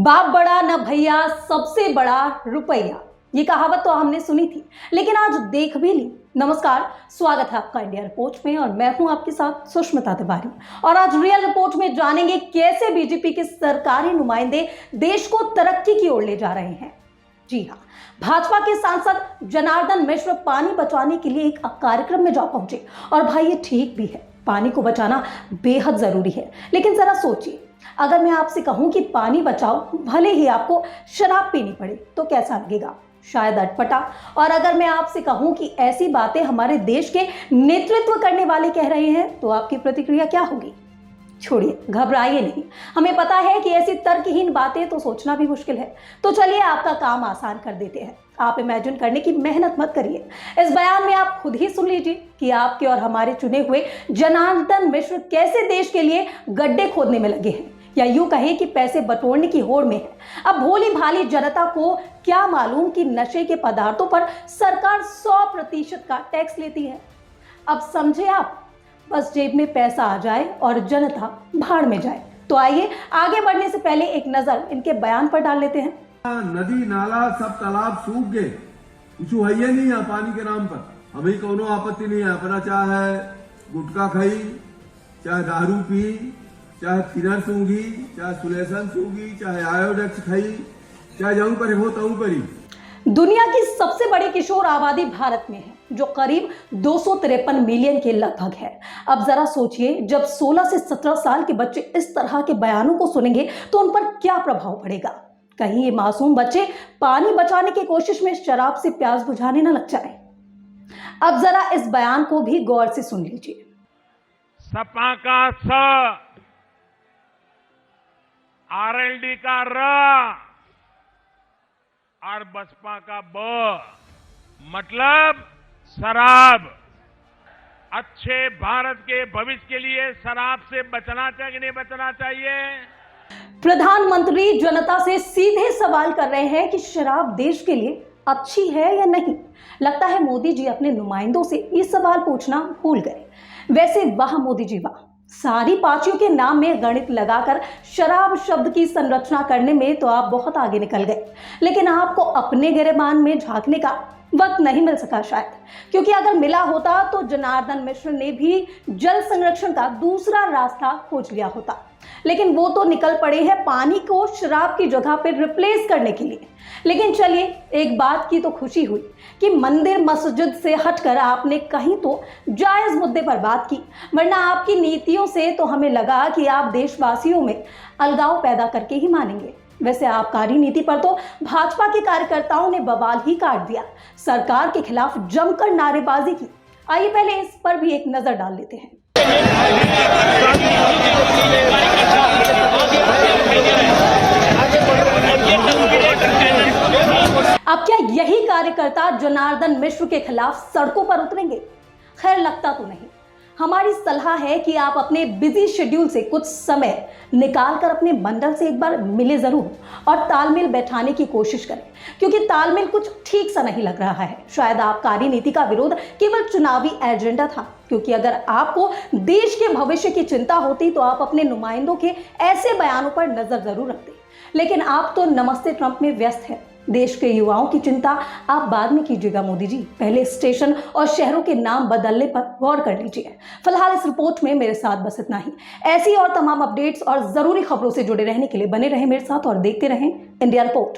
बाप बड़ा न भैया, सबसे बड़ा रुपया। ये कहावत तो हमने सुनी थी, लेकिन आज देख भी ली। नमस्कार, स्वागत है आपका इंडिया रिपोर्ट में और मैं हूं आपके साथ सुष्मिता तिवारी। और आज रियल रिपोर्ट में जानेंगे कैसे बीजेपी के सरकारी नुमाइंदे देश को तरक्की की ओर ले जा रहे हैं। जी हाँ, भाजपा के सांसद जनार्दन मिश्र पानी बचाने के लिए एक कार्यक्रम में जा पहुंचे। और भाई ये ठीक भी है, पानी को बचाना बेहद जरूरी है। लेकिन जरा सोचिए, अगर मैं आपसे कहूं कि पानी बचाओ, भले ही आपको शराब पीनी पड़े, तो कैसा लगेगा? शायद अटपटा। और अगर मैं आपसे कहूं कि ऐसी बातें हमारे देश के नेतृत्व करने वाले कह रहे हैं, तो आपकी प्रतिक्रिया क्या होगी? छोड़िए, घबराइए नहीं, हमें पता है कि ऐसी तर्कहीन बातें तो सोचना भी मुश्किल है। तो चलिए आपका काम आसान कर देते हैं। आप इमेजिन करने की मेहनत मत करिए। इस बयान में आप खुद ही सुन लीजिए कि आपके और हमारे चुने हुए जनार्दन मिश्र कैसे देश के लिए गड्ढे खोदने में लगे हैं, या यूं कहें कि पैसे बटोरने की होड़ में है। अब भोली भाली जनता को क्या मालूम कि नशे के पदार्थों पर सरकार 100% का टैक्स लेती है। अब समझे आप, बस जेब में पैसा आ जाए और जनता भाड़ में जाए। तो आइए आगे बढ़ने से पहले एक नजर इनके बयान पर डाल लेते हैं। नदी नाला सब तालाब सूख गए, कुछ है ही नहीं है पानी के नाम पर। हमें कोनो आपत्ति नहीं है, अपना चाहे गुटखा खाई, चाहे दारू पी, चाहे थिनर सूंघी, चाहे सुलेसन सूंघी, चाहे आयोडेक्स खाई, चाहे जऊं पर हो तऊं पर ही। दुनिया की सबसे बड़ी किशोर आबादी भारत में है, जो करीब 253 मिलियन के लगभग है। अब जरा सोचिए, जब 16 से 17 साल के बच्चे इस तरह के बयानों को सुनेंगे तो उन पर क्या प्रभाव पड़ेगा? कहीं ये मासूम बच्चे पानी बचाने की कोशिश में शराब से प्यास बुझाने न लग जाए। अब जरा इस बयान को भी गौर से सुन लीजिए। सपा का स, आरएलडी का र और बसपा का ब, मतलब शराब। अच्छे भारत के भविष्य के लिए शराब से बचना चाहिए कि नहीं बचना चाहिए? प्रधानमंत्री जनता से सीधे सवाल कर रहे हैं कि शराब देश के लिए अच्छी है या नहीं। लगता है मोदी जी अपने नुमाइंदों से ये सवाल पूछना भूल गए। वैसे वाह मोदी जी वाह, सारी पार्टियों के नाम में गणित लगाकर शराब शब्द की संरचना करने में तो आप बहुत आगे निकल गए। लेकिन आपको अपने गिरेबान में झांकने का वक्त नहीं मिल सका शायद, क्योंकि अगर मिला होता तो जनार्दन मिश्र ने भी जल संरक्षण का दूसरा रास्ता खोज लिया होता। लेकिन वो तो निकल पड़े हैं पानी को शराब की जगह पर रिप्लेस करने के लिए। लेकिन चलिए, एक बात की तो खुशी हुई कि मंदिर मस्जिद से हटकर आपने कहीं तो जायज मुद्दे पर बात की, वरना आपकी नीतियों से तो हमें लगा कि आप देशवासियों में अलगाव पैदा करके ही मानेंगे। वैसे आबकारी नीति पर तो भाजपा के कार्यकर्ताओं ने बवाल ही काट दिया, सरकार के खिलाफ जमकर नारेबाजी की। आइए पहले इस पर भी एक नजर डाल लेते हैं। अब क्या यही कार्यकर्ता जनार्दन मिश्र के खिलाफ सड़कों पर उतरेंगे? खैर, लगता तो नहीं। हमारी सलाह है कि आप अपने बिजी शेड्यूल से कुछ समय निकालकर अपने मंडल से एक बार मिले जरूर और तालमेल बैठाने की कोशिश करें, क्योंकि तालमेल कुछ ठीक सा नहीं लग रहा है। शायद आबकारी नीति का विरोध केवल चुनावी एजेंडा था, क्योंकि अगर आपको देश के भविष्य की चिंता होती तो आप अपने नुमाइंदों के ऐसे बयानों पर नजर जरूर रखते। लेकिन आप तो नमस्ते ट्रंप में व्यस्त हैं। देश के युवाओं की चिंता आप बाद में कीजिएगा मोदी जी, पहले स्टेशन और शहरों के नाम बदलने पर गौर कर लीजिए। फिलहाल इस रिपोर्ट में मेरे साथ बस इतना ही। ऐसी और तमाम अपडेट्स और जरूरी खबरों से जुड़े रहने के लिए बने रहें मेरे साथ और देखते रहें इंडिया रिपोर्ट।